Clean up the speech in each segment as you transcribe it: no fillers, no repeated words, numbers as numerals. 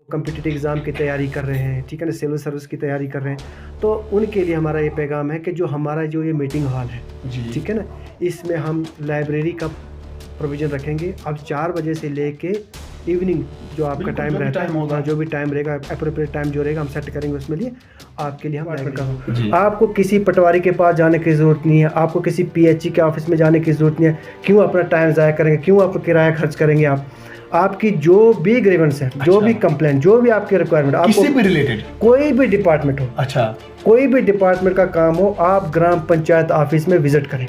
Competitive exam की तैयारी कर रहे हैं, ठीक है ना, सिविल सर्विस की तैयारी कर रहे हैं, तो उनके लिए हमारा ये पैगाम है कि जो हमारा जो ये मीटिंग हॉल है, ठीक है ना, इसमें हम लाइब्रेरी का प्रोविज़न रखेंगे। अब 4 बजे से लेके इवनिंग जो आपका टाइम रहता है, जो भी टाइम रहेगा अप्रोप्रिएट टाइम जो रहेगा हम सेट करेंगे उसमें लिए आपके लिए हम लाइब्रेरी का। आपको किसी पटवारी के पास जाने की ज़रूरत नहीं है, आपको किसी पीएचई के ऑफिस में जाने की ज़रूरत नहीं है। क्यों अपना टाइम ज़ाया करेंगे, क्यों आपको किराया खर्च करेंगे आपकी जो भी ग्रीवेंस है, जो भी कंप्लेंट, जो भी आपकी रिक्वायरमेंट, आपको किसी भी रिलेटेड कोई भी डिपार्टमेंट हो, कोई भी डिपार्टमेंट का काम हो, आप ग्राम पंचायत ऑफिस में विजिट करें।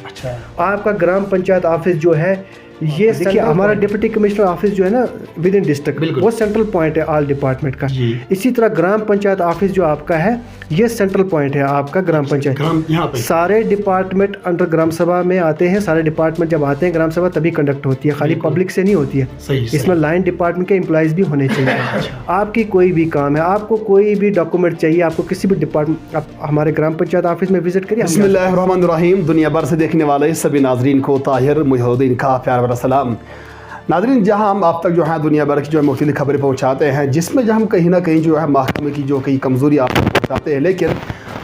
आपका ग्राम पंचायत ऑफिस जो है, ये देखिए हमारा डिप्टी कमिश्नर ऑफिस जो है ना विद इन डिस्ट्रिक्ट, वो सेंट्रल पॉइंट है ऑल डिपार्टमेंट का। इसी तरह ग्राम पंचायत ऑफिस जो आपका है, ये सेंट्रल पॉइंट है आपका ग्राम पंचायत। सारे डिपार्टमेंट अंडर ग्राम सभा में आते हैं। सारे डिपार्टमेंट जब आते हैं ग्राम सभा तभी कंडक्ट होती है, खाली पब्लिक से नहीं होती है। इसमें लाइन डिपार्टमेंट के एम्प्लॉयज़ भी होने चाहिए। आपकी कोई भी काम है, आपको कोई भी डॉक्यूमेंट चाहिए, आपको किसी भी डिपार्टमेंट, आप हमारे ग्राम पंचायत ऑफिस में विजिट करिए। बिस्मिल्लाहिर्रहमानिर्रहीम। दुनिया भर से देखने वाले सभी नाजरीन को ताहिर मुहिउद्दीन का प्यार भरा सलाम। नाज़रीन, जहां हम आप तक जो है दुनिया भर की जो है मुख्तलिफ खबरें पहुंचाते हैं, जिसमें जो हम कहीं ना कहीं जो है महकमे की जो कई कमज़ोरी आप तक पहुंचाते हैं, लेकिन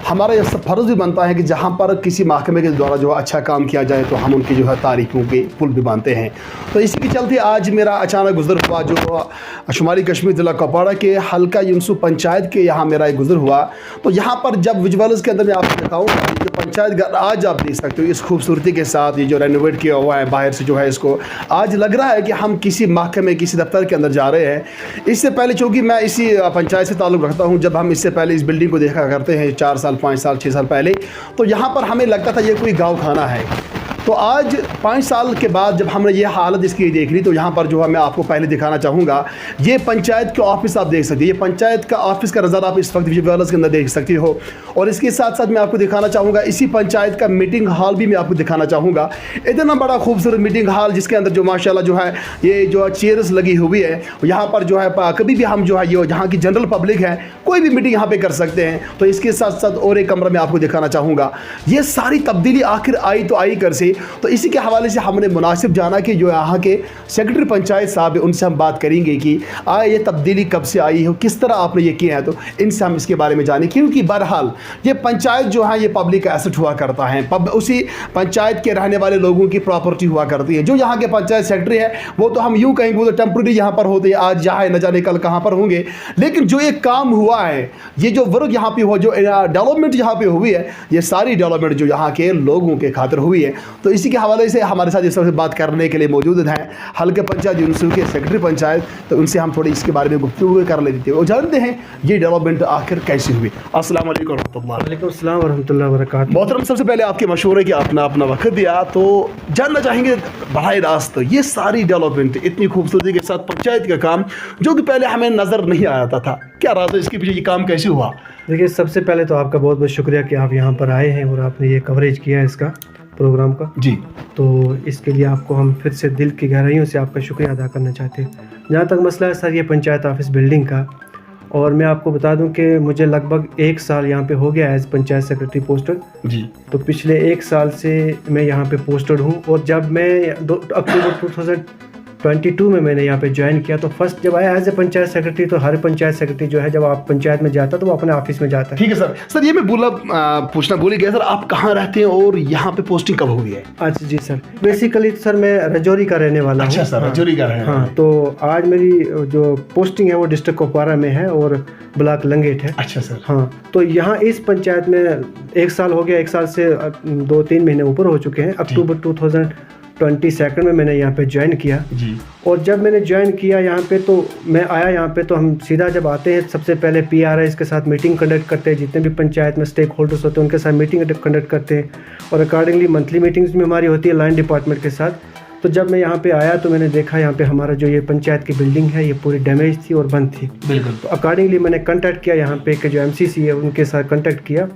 हमारा यह फ़र्ज़ भी बनता है कि जहाँ पर किसी महकमे के द्वारा जो अच्छा काम किया जाए तो हम उनकी जो है तारीफ़ों के पुल भी बांधते हैं। तो इसी के चलते आज मेरा अचानक गुज़र हुआ जो शुमारी कश्मीर ज़िला कुपवाड़ा के हल्का यूनुस पंचायत के यहाँ मेरा एक गुज़र हुआ। तो यहाँ पर जब विजुअल्स के अंदर मैं आपको दिखाऊँगा, जो पंचायत घर आज आप देख सकते हो इस खूबसूरती के साथ, ये जो रेनोवेट किया हुआ है बाहर से जो है, इसको आज लग रहा है कि हम किसी महकमे, किसी दफ्तर के अंदर जा रहे हैं। इससे पहले चूँकि मैं इसी पंचायत से ताल्लुक़ रखता हूँ, जब हम इससे पहले इस बिल्डिंग को देखा करते हैं 4 साल 5 साल 6 साल पहले, तो यहाँ पर हमें लगता था ये कोई गाँव खाना है। तो आज 5 साल के बाद जब हमने ये हालत इसकी देख ली, तो यहाँ पर जो है मैं आपको पहले दिखाना चाहूँगा, ये पंचायत के ऑफिस आप देख सकते हैं। ये पंचायत का ऑफिस का नज़ारा आप इस वक्त विजुअल्स के अंदर देख सकते हो। और इसके साथ साथ मैं आपको दिखाना चाहूँगा इसी पंचायत का मीटिंग हॉल भी मैं आपको दिखाना चाहूँगा। इतना बड़ा खूबसूरत मीटिंग हॉल, जिसके अंदर जो माशाल्लाह जो है ये जो चेयर्स लगी हुई है, यहाँ पर जो है कभी भी हम जो है ये जहाँ की जनरल पब्लिक है कोई भी मीटिंग यहाँ पर कर सकते हैं। तो इसके साथ साथ और एक कमरा मैं आपको दिखाना चाहूँगा। ये सारी तब्दीली आखिर आई तो आई कर से। तो इसी के हवाले से हमने मुनासिब जाना कि जो यहाँ के सेक्रेटरी पंचायत साहब, उनसे हम बात करेंगे कि ये तब्दीली कब से आई हो, किस तरह आपने ये किया है। तो इनसे हम इसके बारे में जानें, क्योंकि बहरहाल ये पंचायत जो है ये पब्लिक एसेट हुआ करता है, उसी पंचायत के रहने वाले लोगों की प्रॉपर्टी हुआ करती है। जो यहाँ के पंचायत सेक्रेटरी है वो तो हम यूँ कहेंगे वो तो टेम्प्रेरी यहाँ पर होते हैं, आज यहाँ न जाने कल कहाँ पर होंगे। लेकिन जो ये काम हुआ है, ये जो वर्क यहाँ पे हुआ, जो डेवलपमेंट यहाँ पे हुई है, ये सारी डेवलपमेंट जो यहाँ के लोगों के खातिर हुई है। तो इसी के हवाले से हमारे साथ इस वक्त बात करने के लिए मौजूद हैं हल्के पंचायत यूनुस के सेक्रेटरी पंचायत। तो उनसे हम थोड़ी इसके बारे में गुफ्तगू कर लेते हैं और जानते हैं ये डेवलपमेंट आखिर कैसी हुई। अस्सलाम वालेकुम रहमतुल्लाहि व बरकातहू। मोहतरम, सबसे पहले आपके मशवरे कि आपने अपना वक्त दिया, तो जानना चाहेंगे बराह रास्त ये सारी डेवलपमेंट इतनी खूबसूरती के साथ पंचायत का काम जो कि पहले हमें नज़र नहीं आता था, क्या राज है इसके पीछे, ये काम कैसे हुआ? देखिए, सबसे पहले तो आपका बहुत बहुत शुक्रिया कि आप यहाँ पर आए हैं और आपने ये कवरेज किया है इसका प्रोग्राम का जी। तो इसके लिए आपको हम फिर से दिल की गहराइयों से आपका शुक्रिया अदा करना चाहते हैं। जहाँ तक मसला है सर ये पंचायत ऑफिस बिल्डिंग का, और मैं आपको बता दूं कि मुझे लगभग 1 साल यहाँ पे हो गया एज पंचायत सेक्रेटरी पोस्टेड जी। तो पिछले 1 साल से मैं यहाँ पे पोस्टेड हूँ। और जब मैं अक्टूबर 2022 में मैंने यहाँ पे ज्वाइन किया, तो फर्स्ट जब आया एज ए पंचायत सेक्रेटरी, तो हर पंचायत सेक्रेटरी जो है जब आप पंचायत में जाता है तो वो अपने ऑफिस में जाता है। ठीक है सर। सर ये मैं पूछना भूल गया सर, आप कहाँ रहते हैं और यहाँ पे पोस्टिंग कब हुई है? अच्छा जी सर, बेसिकली सर मैं रजौरी का रहने वाला हूँ। अच्छा सर, रजौरी का रहने वाला। हाँ, तो आज मेरी जो पोस्टिंग है वो डिस्ट्रिक्ट कुपवाड़ा में है और ब्लॉक लंगेट है। अच्छा सर। हाँ, तो यहाँ इस पंचायत में 1 साल हो गया, 1 साल से 2-3 महीने ऊपर हो चुके हैं। अक्टूबर 2022 में मैंने यहाँ पे ज्वाइन किया जी। और जब मैंने ज्वाइन किया यहाँ पे, तो मैं आया यहाँ पे, तो हम सीधा जब आते हैं सबसे पहले PRIs के साथ मीटिंग कंडक्ट करते हैं, जितने भी पंचायत में स्टेक होल्डर्स होते हैं उनके साथ मीटिंग कंडक्ट करते हैं और अकॉर्डिंगली मंथली मीटिंग्स भी हमारी होती है लाइन डिपार्टमेंट के साथ। तो जब मैं यहाँ पे आया तो मैंने देखा यहाँ पे हमारा जो ये पंचायत की बिल्डिंग है ये पूरी डैमेज थी और बंद थी। बिल्कुल। तो अकॉर्डिंगली मैंने कांटेक्ट किया यहाँ पे कि जो MCC है उनके साथ कांटेक्ट किया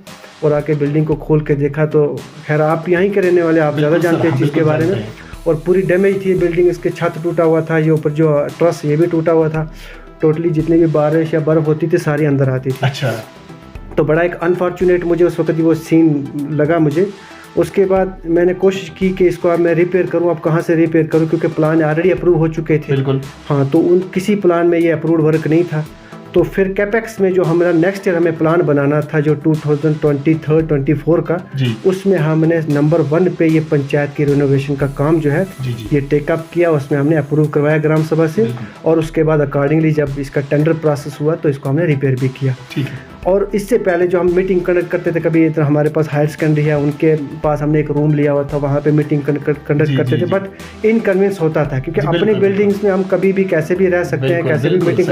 और आके बिल्डिंग को खोल के देखा। तो खैर आप यहीं के रहने वाले, आप ज़्यादा जानते हैं चीज़ के बारे में। और पूरी डैमेज थी बिल्डिंग, इसके छत टूटा हुआ था, ये ऊपर जो ट्रस ये भी टूटा हुआ था। टोटली जितनी भी बारिश या बर्फ़ होती थी सारी अंदर आती थी। अच्छा। तो बड़ा एक अनफॉर्चुनेट मुझे उस वक्त वो सीन लगा मुझे। उसके बाद मैंने कोशिश की कि इसको अब मैं रिपेयर करूं। अब कहाँ से रिपेयर करूं, क्योंकि प्लान ऑलरेडी अप्रूव हो चुके थे। बिल्कुल। हाँ, तो उन किसी प्लान में ये अप्रूव्ड वर्क नहीं था। तो फिर कैपेक्स में जो हमारा नेक्स्ट ईयर हमें प्लान बनाना था जो 2023-24 का, उसमें हमने नंबर 1 पे ये पंचायत की रिनोवेशन का काम जो है ये टेकअप किया, उसमें हमने अप्रूव करवाया ग्राम सभा से, और उसके बाद अकॉर्डिंगली जब इसका टेंडर प्रोसेस हुआ तो इसको हमने रिपेयर भी किया। और इससे पहले जो हम मीटिंग कंडक्ट करते थे, कभी इधर हमारे पास हायर सेकेंडरी है, उनके पास हमने एक रूम लिया हुआ था, वहाँ पे मीटिंग कंडक्ट करते थे, बट इनकन्वीनियंस होता था क्योंकि अपनी बिल्डिंग्स में हम कभी भी कैसे भी रह सकते हैं, कैसे भी मीटिंग,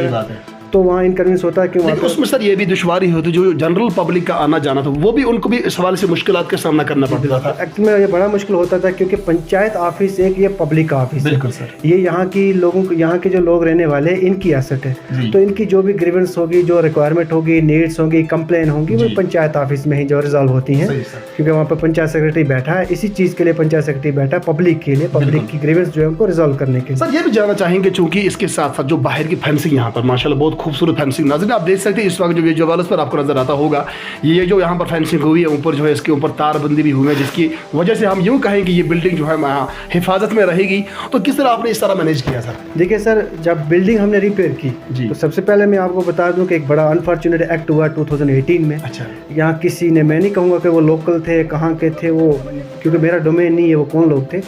तो वहाँ इनकन्वीनियंस होता है कि वहाँ उसमें सर ये भी दुश्वारी होती जो जनरल पब्लिक का आना जाना था, वो भी उनको भी इस हवाले से मुश्किलात का सामना करना पड़ता था। एक्चुअली में ये बड़ा मुश्किल होता था क्योंकि पंचायत ऑफिस एक ये पब्लिक का ऑफिस है, ये यहाँ की लोगों को, यहाँ के जो लोग रहने वाले हैं इनकी एसेट है, तो इनकी जो भी ग्रीवेंस होगी, जो रिक्वायरमेंट होगी, नीड्स होंगी, कंप्लेन होंगी, वो पंचायत ऑफिस में ही जो रिजॉल्व होती हैं, क्योंकि वहाँ पर पंचायत सेक्रेटरी बैठा है, इसी चीज़ के लिए पंचायत सेक्रेटरी बैठा है, पब्लिक के लिए, पब्लिक की ग्रीवेंस जो है उनको रिजॉल्व करने के लिए। सर ये भी जानना चाहेंगे चूंकि इसके साथ साथ जो बाहर की फेंसिंग यहाँ पर माशाल्लाह बहुत खूबसूरत फेंसिंग, आप देख सकते हैं इस वक्त जो वीडियो वाले पर आपको नजर आता होगा, ये जो यहाँ पर फेंसिंग हुई है, ऊपर जो है इसके ऊपर तारबंदी भी हुई है, जिसकी वजह से हम यूँ कहें कि ये बिल्डिंग जो है हिफाजत में रहेगी। तो किस तरह आपने इस तरह मैनेज किया सर? देखिए सर, जब बिल्डिंग हमने रिपेयर की तो सबसे पहले मैं आपको बता दूं कि एक बड़ा अनफॉर्चुनेट एक्ट हुआ 2018 में। अच्छा। यहाँ किसी ने, मैं नहीं कहूँगा कि वो लोकल थे, कहाँ के थे वो, क्योंकि मेरा डोमेन नहीं है वो कौन लोग थे,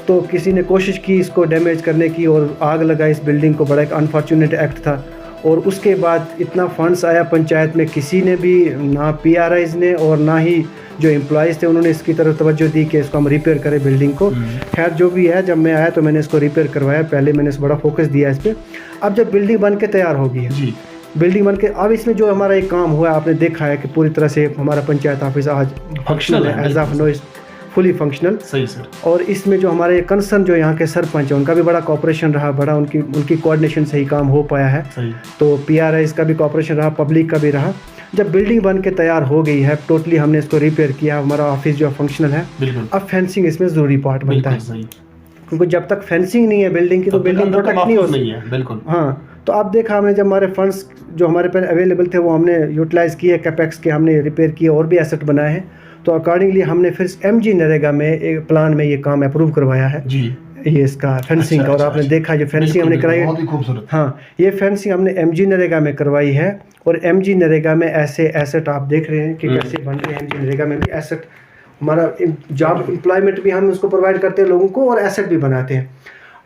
तो किसी ने कोशिश की इसको डैमेज करने की और आग लगाई इस बिल्डिंग को। बड़ा एक अनफॉर्चुनेट एक्ट था। और उसके बाद इतना फंड्स आया पंचायत में, किसी ने भी, ना PRIs ने और ना ही जो एम्प्लॉयज़ थे उन्होंने इसकी तरफ तवज्जो दी कि इसको हम रिपेयर करें बिल्डिंग को। खैर जो भी है, जब मैं आया तो मैंने इसको रिपेयर करवाया, पहले मैंने इस बड़ा फोकस दिया इस पर। अब जब बिल्डिंग बन के तैयार हो गई है, बिल्डिंग बन के, अब इसमें जो हमारा एक काम हुआ, आपने देखा है कि पूरी तरह से हमारा पंचायत ऑफिस आज फंक्शनल है, as of now fully functional. सही सर। और इसमें जो हमारे कंसर्न जो यहाँ के सरपंच है उनका भी बड़ा कोऑपरेशन रहा, बड़ा उनकी कोऑर्डिनेशन से ही काम हो पाया है। सही। तो PRIs का भी कोऑपरेशन रहा, पब्लिक का भी रहा। जब बिल्डिंग बन के तैयार हो गई है, टोटली हमने इसको रिपेयर किया, हमारा ऑफिस जो फंक्शनल है। अब फेंसिंग इसमें ज़रूरी पार्ट बनता है, क्योंकि जब तक फेंसिंग नहीं है बिल्डिंग की तो बिल्डिंग प्रोटेक्ट नहीं होती है। बिल्कुल। हाँ, तो आप देखा हमने जब हमारे फंड्स जो हमारे पास अवेलेबल थे वो हमने यूटिलाइज़ किए, कैपेक्स के हमने रिपेयर किए और भी एसेट बनाए हैं। तो अकॉर्डिंगली हमने फिर MG नरेगा में एक प्लान में ये काम अप्रूव करवाया है जी, ये इसका फेंसिंग का। और आपने देखा जो फेंसिंग हमने कराई है, हाँ, ये फेंसिंग हमने MG नरेगा में करवाई है। और MG नरेगा में ऐसे एसेट आप देख रहे हैं कि कैसे बन रहे हैं। MG नरेगा में भी एसेट, हमारा जॉब एम्प्लॉयमेंट भी हम उसको प्रोवाइड करते हैं लोगों को और एसेट भी बनाते हैं।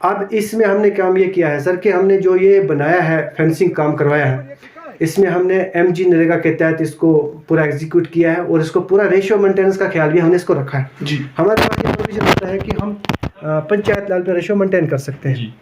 अब इसमें हमने काम ये किया है सर कि हमने जो ये बनाया है, फेंसिंग काम करवाया है, इसमें हमने MG नरेगा के तहत इसको पूरा एग्जीक्यूट किया है और इसको पूरा रेशियो मेंटेनेंस का ख्याल भी हमने इसको रखा है जी। हमारे पास ये प्रोविजन होता है कि हम पंचायत लेवल पे रेशियो मेंटेन कर सकते हैं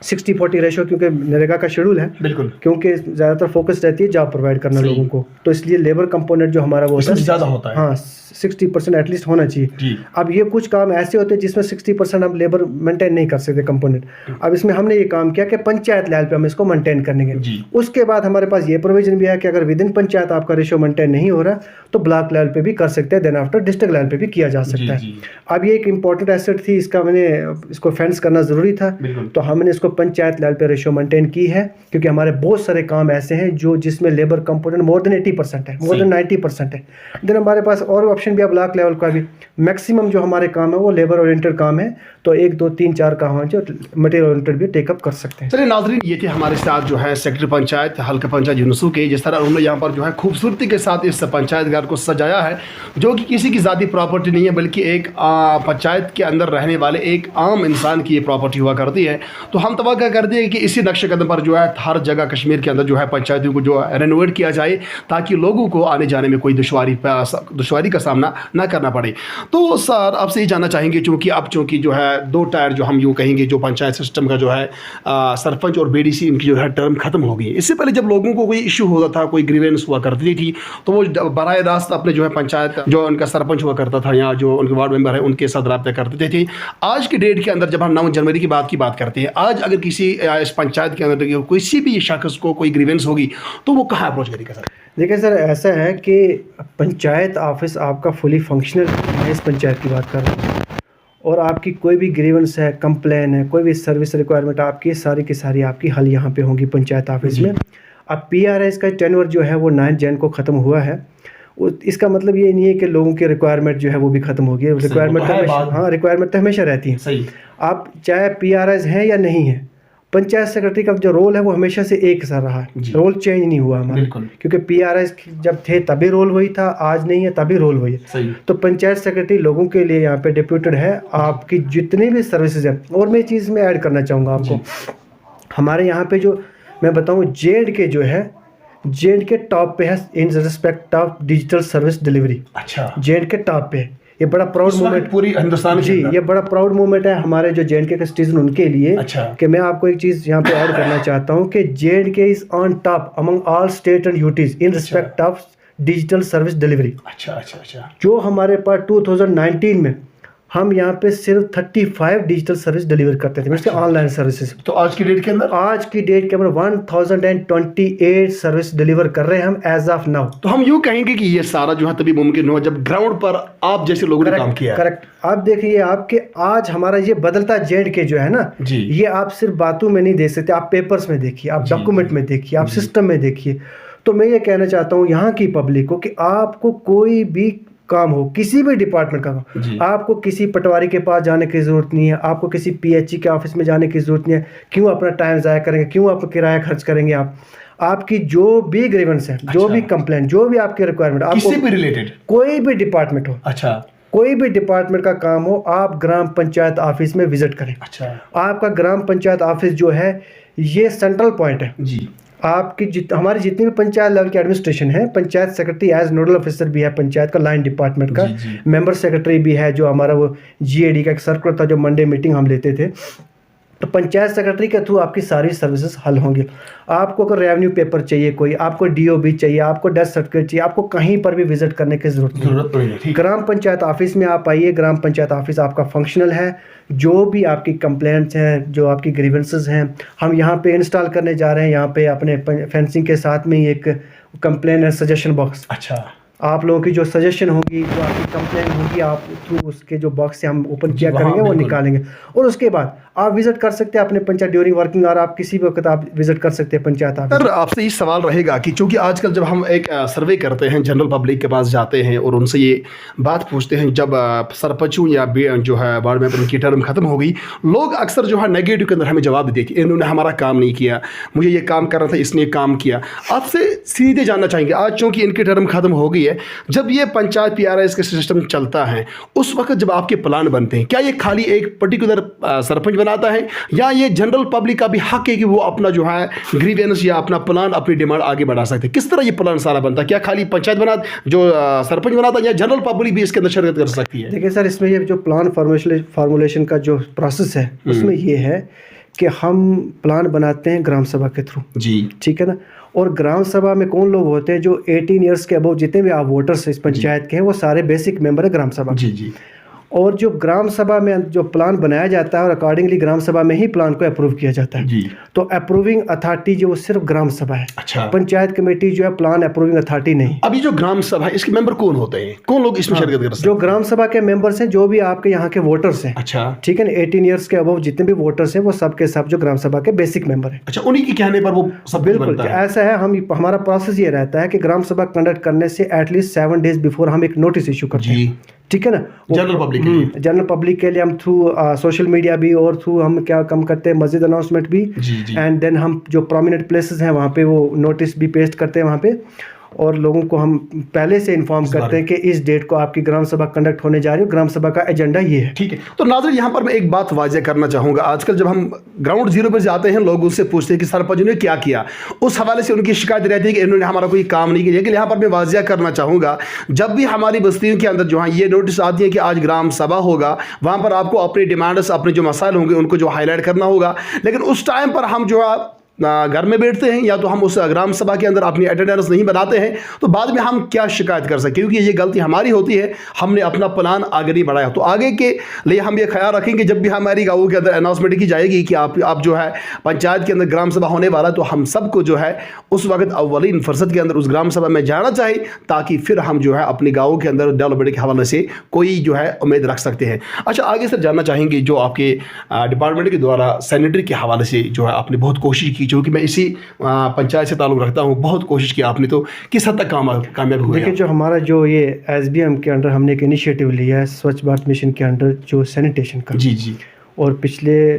60-40 रेशियो, क्योंकि नरेगा का शेड्यूल है। बिल्कुल। क्योंकि ज़्यादातर फोकस रहती है जॉब प्रोवाइड करना लोगों को, तो इसलिए लेबर कंपोनेंट जो हमारा वो ज़्यादा होता है। हाँ, 60% एटलीस्ट होना चाहिए। अब ये कुछ काम ऐसे होते हैं जिसमें 60% हम लेबर मेंटेन नहीं कर सकते कंपोनेंट। अब इसमें हमने ये काम किया कि पंचायत लेवल पे हम इसको मेंटेन करेंगे। उसके बाद हमारे पास ये प्रोविजन भी है कि अगर विद इन पंचायत आपका रेशियो मेंटेन नहीं हो रहा तो ब्लॉक लेवल पे भी कर सकते हैं, देन आफ्टर डिस्ट्रिक्ट लेवल पे भी किया जा सकता है। अब ये एक इंपॉर्टेंट एसेट थी, इसका मैंने इसको फेंस करना ज़रूरी था, तो हमने इसको पंचायत लेवल पे रेशियो मेंटेन की है, क्योंकि हमारे बहुत सारे काम ऐसे हैं जो जिसमें लेबर कंपोनेंट मोर देन 80% है, मोर देन 90% है। देन हमारे पास और ऑप्शन भी है ब्लॉक लेवल का भी। मैक्सिमम जो हमारे काम है वो लेबर ओरिएंटेड काम है, तो 1, 2, 3, 4 काम है जो मटेरियल ओरिएंटेड भी टेकअप कर सकते हैं। चलिए नाज़रीन, ये थे हमारे साथ जो है सेक्रेटरी पंचायत हल्का पंचायत यूनुसू के, जिस तरह उन्होंने यहाँ पर जो है खूबसूरती के साथ इस पंचायत घर को सजाया है, जो कि किसी की ज़ाती प्रॉपर्टी नहीं है, बल्कि एक पंचायत के अंदर रहने वाले एक आम इंसान की ये प्रॉपर्टी हुआ करती है। तो हम तवक्को करते हैं कि इसी नक्शे कदम पर जो है हर जगह कश्मीर के अंदर जो है पंचायतों को जो है रेनोवेट किया जाए, ताकि लोगों को आने जाने में कोई दुश्वारी का सामना ना करना पड़े। तो सर आपसे ये जानना चाहेंगे, चूँकि जो है 2 टायर जो हम यूँ कहेंगे जो पंचायत सिस्टम का जो है सरपंच और BDC इनकी जो है टर्म खत्म हो गई है। इससे पहले जब लोगों को कोई इशू होता था, कोई ग्रीवेंस हुआ करती थी, तो वो बराह रास्त अपने जो है पंचायत जो उनका सरपंच हुआ करता था या जो उनके वार्ड मेंबर है उनके साथ रब्ता करते थे। आज की डेट के अंदर जब हम 9 जनवरी की बात करते हैं, आज अगर किसी इस पंचायत के अंदर किसी भी शख्स को कोई ग्रीवेंस होगी तो वो कहाँ अप्रोच करेगा सर? देखिए सर, ऐसा है कि पंचायत ऑफिस आपका फुली फंक्शनल है, इस पंचायत की बात कर रहे हैं, और आपकी कोई भी ग्रीवेंस है, कंप्लेन है, कोई भी सर्विस रिक्वायरमेंट आपकी सारी की सारी आपकी हल यहाँ पे होंगी पंचायत ऑफिस में। अब PRIs का टेन्योर जो है वो 9 जन को ख़त्म हुआ है। इसका मतलब ये नहीं है कि लोगों की रिक्वायरमेंट जो है वो भी ख़त्म हो गई है। रिक्वायरमेंट तो हमेशा रहती है। आप चाहे PRIs हैं या नहीं है, पंचायत सेक्रेटरी का जो रोल है वो हमेशा से एक सा रहा है, रोल चेंज नहीं हुआ हमारा, क्योंकि PRS जब थे तभी रोल वही था, आज नहीं है तभी रोल वही है। तो पंचायत सेक्रेटरी लोगों के लिए यहाँ पे डिप्यूटेड है। आपकी जितनी भी सर्विसेज है, और मैं चीज़ में ऐड करना चाहूँगा आपको, हमारे यहाँ पे जो मैं बताऊँ J&K जो है, J&K टॉप पे है in respect of digital service delivery. अच्छा, J&K टॉप पे है। ये बड़ा प्राउड मोमेंट पूरी हिंदुस्तान जी, ये बड़ा प्राउड मोमेंट है हमारे जो J&K के सिटीजन उनके लिए। अच्छा, कि मैं आपको एक चीज़ यहाँ पे ऐड करना चाहता हूँ कि J&K is on top among all state and UTs in respect of digital service delivery. अच्छा, जो हमारे पास 2019 में हम यहाँ पे सिर्फ 35 डिजिटल सर्विस डिलीवर करते थे, मतलब ऑनलाइन सर्विसेज। तो आज की डेट के अंदर 1028 सर्विस डिलीवर कर रहे हैं हम एज ऑफ नाउ। तो हम यूँ कहेंगे कि ये सारा जो है तभी मुमकिन हुआ जब ग्राउंड पर आप जैसे लोगों ने काम किया। करेक्ट। आप देखिए आपके आज हमारा ये बदलता J&K जो है ना, ये आप सिर्फ बातों में नहीं देख सकते, आप पेपर्स में देखिए, आप डॉक्यूमेंट में देखिए, आप सिस्टम में देखिए। तो मैं ये कहना चाहता हूँ यहाँ की पब्लिक को कि आपको कोई भी काम हो, किसी भी डिपार्टमेंट का काम, आपको किसी पटवारी के पास जाने की ज़रूरत नहीं है, आपको किसी PHE के ऑफिस में जाने की ज़रूरत नहीं है। क्यों अपना टाइम ज़ाया करेंगे, क्यों आप किराया खर्च करेंगे? आपकी जो भी ग्रीवेंस है, जो भी कंप्लेंट, जो भी आपकी रिक्वायरमेंट, आपको किसी भी रिलेटेड कोई भी डिपार्टमेंट हो, अच्छा, कोई भी डिपार्टमेंट का काम हो, आप ग्राम पंचायत ऑफिस में विजिट करें। अच्छा, आपका ग्राम पंचायत ऑफिस जो है ये सेंट्रल पॉइंट है जी। आपकी हमारी जितनी भी पंचायत लेवल की एडमिनिस्ट्रेशन है, panchayat secretary as nodal officer भी है पंचायत का, लाइन डिपार्टमेंट का मेंबर सेक्रेटरी भी है, जो हमारा वो GAD का एक सर्कुलर था जो मंडे मीटिंग हम लेते थे। तो पंचायत सेक्रेटरी के थ्रू आपकी सारी सर्विसेज हल होंगी। आपको अगर रेवेन्यू पेपर चाहिए, कोई आपको DOB चाहिए, आपको डेथ सर्टिफिकेट चाहिए, आपको कहीं पर भी विजिट करने की जरूरत नहीं। ग्राम पंचायत ऑफिस में आप आइए, ग्राम पंचायत ऑफिस आपका फंक्शनल है। जो भी आपकी कंप्लेंट्स हैं, जो आपकी ग्रीवेंसेस हैं, हम यहाँ पे इंस्टॉल करने जा रहे हैं। यहाँ पे अपने फेंसिंग के साथ में ही एक कंप्लेन एंड सजेशन बॉक्स। अच्छा, आप लोगों की जो सजेशन होगी, जो आपकी कंप्लेन होगी, आप थ्रू उसके जो बॉक्स से हम ओपन किया करेंगे वो निकालेंगे। और उसके बाद आप विजिट कर सकते हैं अपने पंचायत ड्यूरिंग वर्किंग, और आप किसी भी वक्त आप विजिट कर सकते हैं पंचायत ऑफिस। सर, आपसे ये सवाल रहेगा कि चूंकि आजकल जब हम एक सर्वे करते हैं, जनरल पब्लिक के पास जाते हैं और उनसे ये बात पूछते हैं, जब सरपंचों या जो है वार्ड मेंबर उनकी टर्म खत्म हो गई, लोग अक्सर जो है नेगेटिव के अंदर हमें जवाब देते कि इन्होंने हमारा काम नहीं किया, मुझे ये काम करना था, इसने काम किया। आपसे सीधे जानना चाहेंगे, आज चूँकि इनकी टर्म खत्म हो गई है, जब ये पंचायत PRS के सिस्टम चलता है, उस वक्त जब आपके प्लान बनते हैं, क्या ये खाली एक पर्टिकुलर सरपंच बनाता है, या ये जनरल पब्लिक का भी हक है कि वो अपना जो है ग्रीवेंस या अपना प्लान, अपनी डिमांड आगे बढ़ा सकते हैं? किस तरह ये प्लान सारा बनता है? क्या खाली पंचायत जो सरपंच बनाता है, या जनरल पब्लिक भी इसके अंदर शिरकत कर सकती है? देखिए सर, इसमें ये जो प्लान फॉर्मुलेशन का जो प्रोसेस है, उसमें ये है कि हम प्लान बनाते हैं ग्राम सभा के थ्रू जी, ठीक है ना। और ग्राम सभा में कौन लोग होते हैं? जो 18 ईयर्स के अबव जितने भी आप वोटर्स इस पंचायत के हैं, वो सारे बेसिक मेंबर है ग्राम सभा जी। और जो ग्राम सभा में जो प्लान बनाया जाता है, और अकॉर्डिंगली ग्राम सभा में ही प्लान को अप्रूव किया जाता है जी। तो अप्रूविंग अथॉरिटी जो वो सिर्फ ग्राम सभा है। अच्छा, पंचायत कमेटी जो है प्लान अप्रूविंग अथॉरिटी नहीं। अभी जो ग्राम सभा है, इसके मेंबर कौन होते हैं, कौन लोग इसमें शिरकत कर सकते हैं? जो ग्राम सभा के मेंबर्स हैं, जो भी आपके यहाँ के वोटर्स हैं, अच्छा, ठीक है ना, 18 ईयर्स के अबव जितने भी वोटर्स हैं, वो सब के सब जो ग्राम सभा के बेसिक मेंबर है। अच्छा, उन्हीं के कहने पर वो सब बिल्कुल ऐसा है। हमारा प्रोसेस ये रहता है कि ग्राम सभा कंडक्ट करने से एटलीस्ट 7 डेज बिफोर हम एक नोटिस इशू करते हैं, ठीक है ना, जनरल पब्लिक के लिए हम थ्रू सोशल मीडिया भी, और थ्रू हम क्या कम करते हैं, मस्जिद अनाउंसमेंट भी, एंड देन हम जो प्रोमिनेंट प्लेसेस हैं वहाँ पे वो नोटिस भी पेस्ट करते हैं वहाँ पे, और लोगों को हम पहले से इन्फॉर्म करते हैं कि इस डेट को आपकी ग्राम सभा कंडक्ट होने जा रही है, ग्राम सभा का एजेंडा ये है। ठीक है। तो नाज़रीन, यहाँ पर मैं एक बात वाज़ेह करना चाहूँगा। आजकल जब हम ग्राउंड जीरो पर जाते हैं, लोग उससे पूछते हैं कि सरपंच ने क्या किया, उस हवाले से उनकी शिकायत रहती है कि इन्होंने हमारा कोई काम नहीं किया। लेकिन यहाँ पर मैं वाज़ेह करना चाहूँगा, जब भी हमारी बस्तियों के अंदर जो है ये नोटिस आती है कि आज ग्राम सभा होगा, वहाँ पर आपको अपनी डिमांड्स, अपने जो मसाइल होंगे उनको जो हाईलाइट करना होगा, लेकिन उस टाइम पर हम जो है घर में बैठते हैं, या तो हम उस ग्राम सभा के अंदर अपनी अटेंडेंस नहीं बनाते हैं, तो बाद में हम क्या शिकायत कर सकते हैं? क्योंकि ये गलती हमारी होती है, हमने अपना प्लान आगे नहीं बढ़ाया। तो आगे के लिए हम ये ख्याल रखेंगे, जब भी हमारी गाँव के अंदर अनाउंसमेंट की जाएगी कि आप जो है पंचायत के अंदर ग्राम सभा होने वाला, तो हम सबको जो है उस वक्त अव्वलीन फुर्सत के अंदर उस ग्राम सभा में जाना चाहिए, ताकि फिर हम जो है अपने गाँव के अंदर डेवलपमेंट के हवाले से कोई जो है उम्मीद रख सकते हैं। अच्छा, आगे सर जानना चाहेंगे, जो आपके डिपार्टमेंट के द्वारा सैनिटरी के हवाले से जो है आपने बहुत कोशिश की, क्योंकि मैं इसी पंचायत से ताल्लुक़ रखता हूँ, बहुत कोशिश की आपने, तो किस हद तक कामयाब हुए? देखिए, जो हमारा जो ये SBM के अंडर हमने एक इनिशिएटिव लिया है, स्वच्छ भारत मिशन के अंडर, जो सैनिटेशन का जी, और पिछले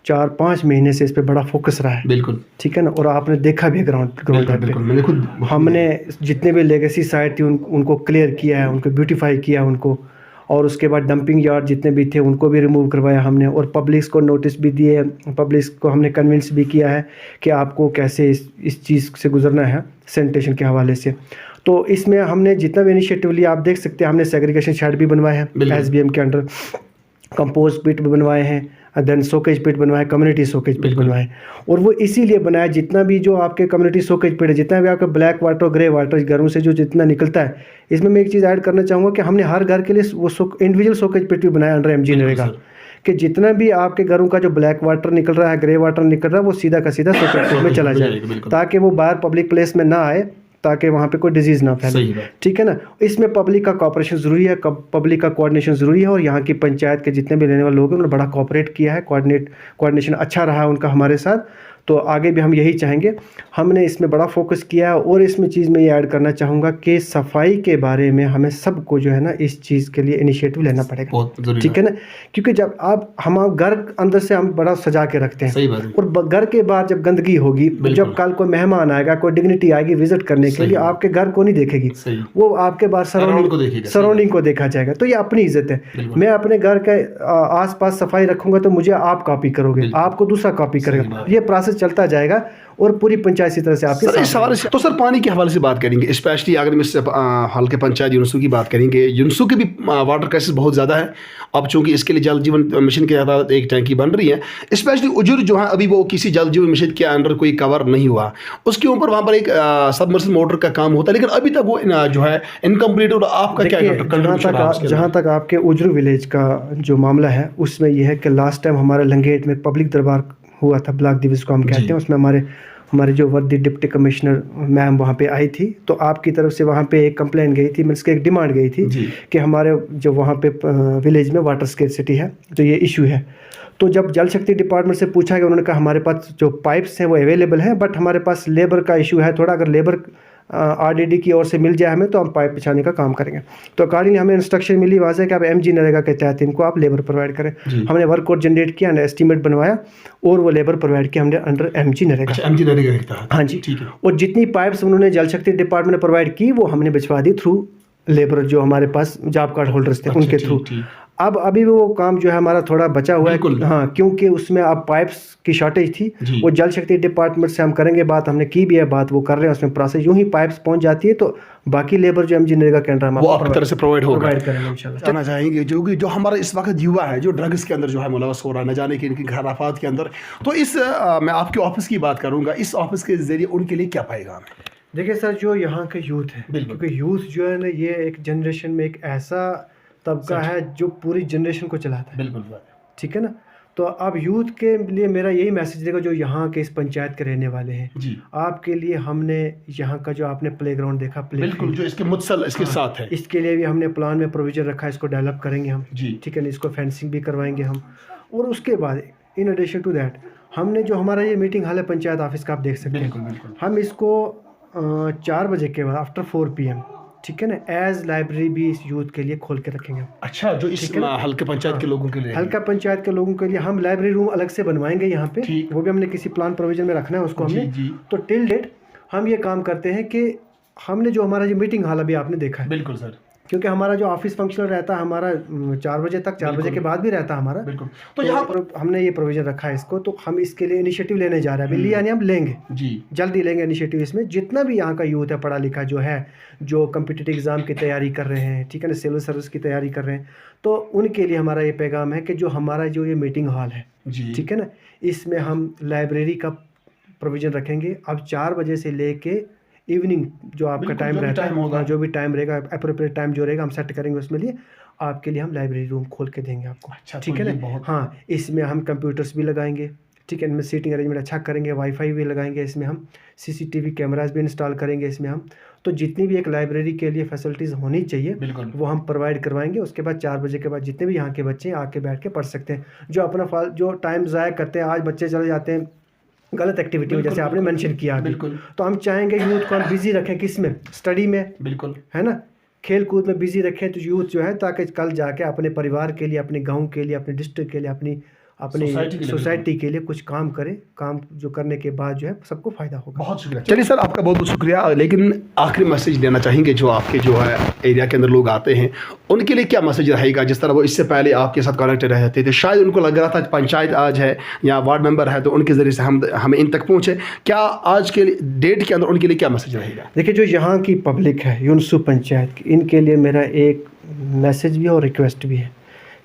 4-5 महीने से इस पे बड़ा फोकस रहा है। बिल्कुल ठीक है ना, और आपने देखा भी ग्राउंड बिल्कुल, मैंने खुद हमने जितने भी लेगेसी साइट थी उनको क्लियर किया है, उनको ब्यूटीफाई किया है उनको, और उसके बाद डंपिंग यार्ड जितने भी थे उनको भी रिमूव करवाया हमने, और पब्लिक को नोटिस भी दिए, पब्लिक को हमने कन्विंस भी किया है कि आपको कैसे इस चीज़ से गुजरना है सैनिटेशन के हवाले से। तो इसमें हमने जितना भी इनिशिएटिव लिया आप देख सकते हैं, हमने सेग्रीगेशन शेड भी बनवाए हैं SBM के अंडर, कंपोस्ट पिट भी बनवाए हैं, देन सोकेज पिट बनवाए, कम्युनिटी सोकेज पिट बनवाए, और वो इसीलिए बनाया जितना भी जो आपके कम्युनिटी सोकेज पिट है, जितना भी आपका ब्लैक वाटर ग्रे वाटर घरों से जो जितना निकलता है, इसमें मैं एक चीज़ ऐड करना चाहूँगा कि हमने हर घर के लिए वो इंडिविजुअल सोकेज पिट भी बनाया अंडर MG नरेगा, कि जितना भी आपके घरों का जो ब्लैक वाटर निकल रहा है, ग्रे वाटर निकल रहा है, वो सीधा का सीधा सोकेज पिट में चला जाए, ताकि वो बाहर पब्लिक प्लेस में ना आए, ताकि वहाँ पे कोई डिजीज़ ना फैले। ठीक है ना, इसमें पब्लिक का कोऑपरेशन ज़रूरी है, पब्लिक का कोऑर्डिनेशन ज़रूरी है, और यहाँ की पंचायत के जितने भी रहने वाले लोग हैं उन्होंने बड़ा कोऑपरेट किया है, कोऑर्डिनेशन अच्छा रहा है उनका हमारे साथ। तो आगे भी हम यही चाहेंगे, हमने इसमें बड़ा फोकस किया है। और इसमें चीज़ मैं ये ऐड करना चाहूँगा कि सफाई के बारे में हमें सबको जो है ना इस चीज़ के लिए इनिशिएटिव लेना पड़ेगा। ठीक है ना, क्योंकि जब हम घर अंदर से हम बड़ा सजा के रखते हैं, सही बात है, और घर के बाहर जब गंदगी होगी, जब कल कोई मेहमान आएगा, कोई डिग्निटी आएगी विजिट करने के लिए, आपके घर को नहीं देखेगी, वो आपके बाहर सराउंडिंग को देखा जाएगा। तो ये अपनी इज्जत है। मैं अपने घर के आसपास सफाई रखूंगा तो मुझे आप कॉपी करोगे, आपको दूसरा कॉपी करेगा, ये प्रोसेस चलता जाएगा, और पूरी पंचायत इसी तरह से आपके सवाल। तो सर पानी के हवाले से बात करेंगे, स्पेशली अगर हम हल्के पंचायत यूनुसू की बात करेंगे, यूनुसू की भी वाटर क्राइसिस बहुत ज़्यादा है। अब चूँकि इसके लिए जल जीवन मिशन के तहत एक टैंकी बन रही है, स्पेशली उजुर जो है अभी वो किसी जल जीवन मिशन के अंडर कोई कवर नहीं हुआ, उसके ऊपर वहाँ पर एक सबमर्सिबल मोटर का काम होता है, लेकिन अभी तक वो जो है इनकम्प्लीट। और आपका क्या जहाँ तक आपके उजुर विलेज का जो मामला है, उसमें यह है कि लास्ट टाइम हमारे लंगेट में पब्लिक दरबार हुआ था, ब्लॉक दिवस को हम कहते हैं, उसमें हमारे जो वर्दी डिप्टी कमिश्नर मैम वहाँ पे आई थी, तो आपकी तरफ से वहाँ पे एक कंप्लेन गई थी, मीन्स एक डिमांड गई थी कि हमारे जो वहाँ पे विलेज में वाटर स्केर्सिटी है, तो ये इशू है। तो जब जल शक्ति डिपार्टमेंट से पूछा गया, उन्होंने कहा हमारे पास जो पाइप्स हैं वो अवेलेबल हैं, बट हमारे पास लेबर का इशू है थोड़ा, अगर लेबर RDD की ओर से मिल जाए हमें तो हम पाइप बिछाने का काम करेंगे। तो अकॉर्डिंगली हमें इंस्ट्रक्शन मिली वहाँ से कि आप MG नरेगा के तहत इनको आप लेबर प्रोवाइड करें। हमने वर्क कोड जनरेट किया, एस्टीमेट बनवाया, और वो लेबर प्रोवाइड किया हमने अंडर MG नरेगा। हाँ जी, ठीक है। और जितनी पाइप्स उन्होंने जल शक्ति डिपार्टमेंट ने प्रोवाइड की वो हमने भिजवा दी थ्रू लेबर, जो हमारे पास जॉब कार्ड होल्डर्स थे उनके थ्रू। अब अभी भी वो काम जो है हमारा थोड़ा बचा हुआ है, हाँ, क्योंकि उसमें अब पाइप्स की शॉर्टेज थी, वो जल शक्ति डिपार्टमेंट से हम करेंगे बात, हमने की भी है बात, वो कर रहे हैं उसमें प्रोसेस। यूं ही पाइप्स पहुंच जाती है तो बाकी लेबर जो MG नरेगा के अंडर हम आपकी तरफ से प्रोवाइड करेंगे इंशाल्लाह। जानना चाहेंगे जो हमारा इस वक्त युवा है जो ड्रग्स के अंदर जो है मुलवस हो रहा है, न जाने कि इनकी खराफात के अंदर, तो इस मैं आपके ऑफिस की बात करूँगा, इस ऑफिस के जरिए उनके लिए क्या पाएगा हमें? देखिए सर, जो यहाँ के यूथ है, क्योंकि यूथ जो है ना ये एक जनरेशन में एक ऐसा तबका है जो पूरी जनरेशन को चलाता है। बिल्कुल, ठीक है ना। तो अब यूथ के लिए मेरा यही मैसेज देगा, जो यहाँ के इस पंचायत के रहने वाले हैं जी, आपके लिए हमने यहाँ का जो आपने प्लेग्राउंड देखा, बिल्कुल, जो इसके मुत्सल इसके साथ है, इसके लिए भी हमने प्लान में प्रोविजन रखा है, इसको डेवलप करेंगे हम जी, ठीक है ना, इसको फेंसिंग भी करवाएंगे हम। और उसके बाद इन एडिशन टू दैट हमने जो हमारा ये मीटिंग हॉल है पंचायत ऑफिस का, आप देख सकते हैं, हम इसको 4 बजे के बाद आफ्टर 4 PM, ठीक है ना, एज लाइब्रेरी भी इस यूथ के लिए खोल के रखेंगे। अच्छा, जो इस हल्के पंचायत के लोगों के लिए, हल्का पंचायत के लोगों के लिए हम लाइब्रेरी रूम अलग से बनवाएंगे यहाँ पे, वो भी हमने किसी प्लान प्रोविजन में रखना है उसको हमने। तो टिल डेट हम ये काम करते हैं कि हमने जो हमारा जो मीटिंग हॉल अभी आपने देखा है, बिल्कुल सर, क्योंकि हमारा जो ऑफिस फंक्शनल रहता है हमारा 4 बजे तक, 4 बजे के बाद भी रहता है हमारा, बिल्कुल। तो यहाँ पर हमने ये प्रोविजन रखा है इसको, तो हम इसके लिए इनिशिएटिव लेने जा रहे हैं, अभी लिया नहीं, हम लेंगे जी, जल्दी लेंगे इनिशिएटिव इसमें। जितना भी यहाँ का यूथ है पढ़ा लिखा जो है, जो कम्पिटिटिव एग्जाम की तैयारी कर रहे हैं, ठीक है ना, सिविल सर्विस की तैयारी कर रहे हैं, तो उनके लिए हमारा ये पैगाम है कि जो हमारा जो ये मीटिंग हॉल है जी, ठीक है ना, इसमें हम लाइब्रेरी का प्रोविज़न रखेंगे। अब 4 बजे से लेके इवनिंग जो आपका टाइम रहता है, जो भी टाइम रहेगा, अप्रोप्रिएट टाइम जो रहेगा हम सेट करेंगे उसमें लिए, आपके लिए हम लाइब्रेरी रूम खोल के देंगे आपको। अच्छा, ठीक है ना। हाँ, इसमें हम कंप्यूटर्स भी लगाएंगे, ठीक है, इनमें सीटिंग अरेंजमेंट अच्छा करेंगे, वाईफाई भी लगाएंगे, इसमें हम CCTV कैमरास भी इंस्टॉल करेंगे इसमें हम। तो जितनी भी एक लाइब्रेरी के लिए फैसिलिटीज़ होनी चाहिए वो हम प्रोवाइड करवाएंगे। उसके बाद 4 बजे के बाद जितने भी यहाँ के बच्चे आके बैठ के पढ़ सकते हैं। जो अपना जो टाइम ज़ाया करते हैं, आज बच्चे चले जाते हैं गलत एक्टिविटी में, जैसे आपने मेंशन किया, बिल्कुल, तो हम चाहेंगे यूथ को हम बिजी रखें, किस में, स्टडी में, बिल्कुल, है ना, खेल कूद में बिजी रखें, तो यूथ जो है ताकि कल जाके अपने परिवार के लिए, अपने गांव के लिए, अपने डिस्ट्रिक्ट के लिए, अपनी अपनी सोसाइटी के लिए कुछ काम करें। काम जो करने के बाद जो है सबको फ़ायदा होगा। बहुत शुक्रिया। चलिए सर, आपका बहुत बहुत शुक्रिया। लेकिन आखिरी मैसेज देना चाहेंगे जो आपके जो है एरिया के अंदर लोग आते हैं, उनके लिए क्या मैसेज रहेगा? जिस तरह वो इससे पहले आपके साथ कनेक्टेड रहते थे, शायद उनको लग रहा था पंचायत आज है या वार्ड मेंबर है तो उनके ज़रिए से हमें इन तक पहुँचे, क्या आज के डेट के अंदर उनके लिए क्या मैसेज रहेगा? देखिए, जो यहाँ की पब्लिक है यूनुसू पंचायत की, इनके लिए मेरा एक मैसेज भी और रिक्वेस्ट भी है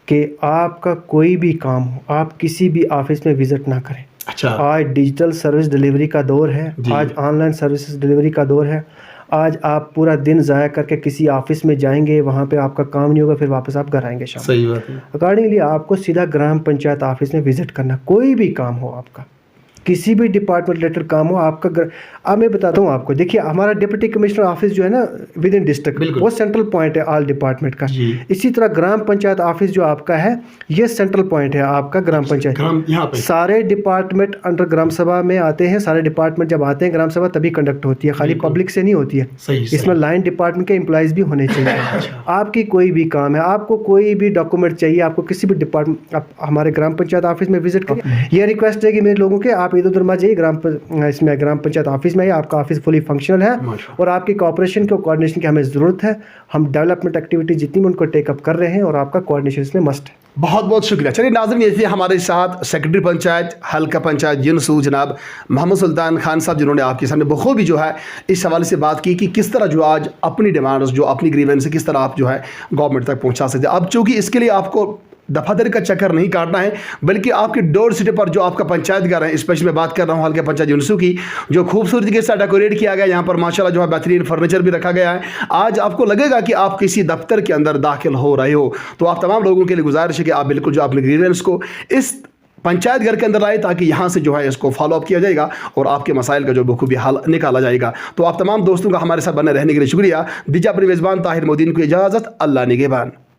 कि आपका कोई भी काम हो, आप किसी भी ऑफिस में विज़िट ना करें। अच्छा। आज डिजिटल सर्विस डिलीवरी का दौर है, आज ऑनलाइन सर्विसेज डिलीवरी का दौर है। आज आप पूरा दिन ज़ाया करके किसी ऑफिस में जाएंगे, वहाँ पे आपका काम नहीं होगा, फिर वापस आप घर आएंगे शाम। सही बात है। अकॉर्डिंगली आपको सीधा ग्राम पंचायत ऑफिस में विज़िट करना, कोई भी काम हो आपका, किसी भी डिपार्टमेंट रिलेटेड काम हो आपका। अब मैं बताता हूँ आपको, देखिए हमारा डिप्टी कमिश्नर ऑफिस जो है ना विद इन डिस्ट्रिक्ट, वो सेंट्रल पॉइंट है ऑल डिपार्टमेंट का। इसी तरह ग्राम पंचायत ऑफिस जो आपका है ये सेंट्रल पॉइंट है आपका ग्राम पंचायत। सारे डिपार्टमेंट अंडर ग्राम सभा में आते हैं। सारे डिपार्टमेंट जब आते हैं ग्राम सभा तभी कंडक्ट होती है, खाली पब्लिक से नहीं होती है। इसमें लाइन डिपार्टमेंट के एम्प्लॉयज़ भी होने चाहिए। आपकी कोई भी काम है, आपको कोई भी डॉक्यूमेंट चाहिए, आपको किसी भी डिपार्टमेंट, आप हमारे ग्राम पंचायत ऑफिस में विजिट करें। यह रिक्वेस्ट है कि मेरे लोगों के आप इधर उधर मत जाइए, ग्राम पंचायत ऑफिस में आपका ऑफिस फुली फंक्शनल है और आपकी कोऑपरेशन की कोऑर्डिनेशन की हमें ज़रूरत है। हम डेवलपमेंट एक्टिविटी जितनी भी उनको टेकअप कर रहे हैं और आपका कोऑर्डिनेशन इसमें मस्ट है। बहुत बहुत शुक्रिया। चलिए नाज़रीन, ये थे हमारे साथ सेक्रेटरी पंचायत हल्का पंचायत यूनुसू जनाब मोहम्मद सुल्तान खान साहब, जिन्होंने आपके सामने बखूबी जो है इस हवाले से बात की कि किस तरह जो आज अपनी डिमांड्स, जो अपनी ग्रीवेंस है, किस तरह आप जो है गवर्नमेंट तक पहुंचा सकते हैं। अब चूँकि इसके लिए आपको दफादारी का चक्कर नहीं काटना है, बल्कि आपके डोर स्टेप पर जो आपका पंचायत घर है, स्पेशली मैं बात कर रहा हूँ हल्का पंचायत यूनुसू की, जो खूबसूरती के साथ डेकोरेट किया गया, यहाँ पर माशाल्लाह जो है बेहतरीन फर्नीचर भी रखा गया है। आज आपको लगेगा कि आप किसी दफ्तर के अंदर दाखिल हो रहे हो। तो आप तमाम लोगों के लिए गुजारिश है कि आप बिल्कुल जो अपने ग्रीवेंस को इस पंचायत घर के अंदर आए, ताकि यहाँ से जो है इसको फॉलोअप किया जाएगा और आपके मसाइल का जो बखूबी हल निकाला जाएगा। तो आप तमाम दोस्तों का हमारे साथ बने रहने के लिए शुक्रिया। दीजिए अपनी मेज़बान ताहिर मोदीन को इजाज़त। अल्लाह निगहबान।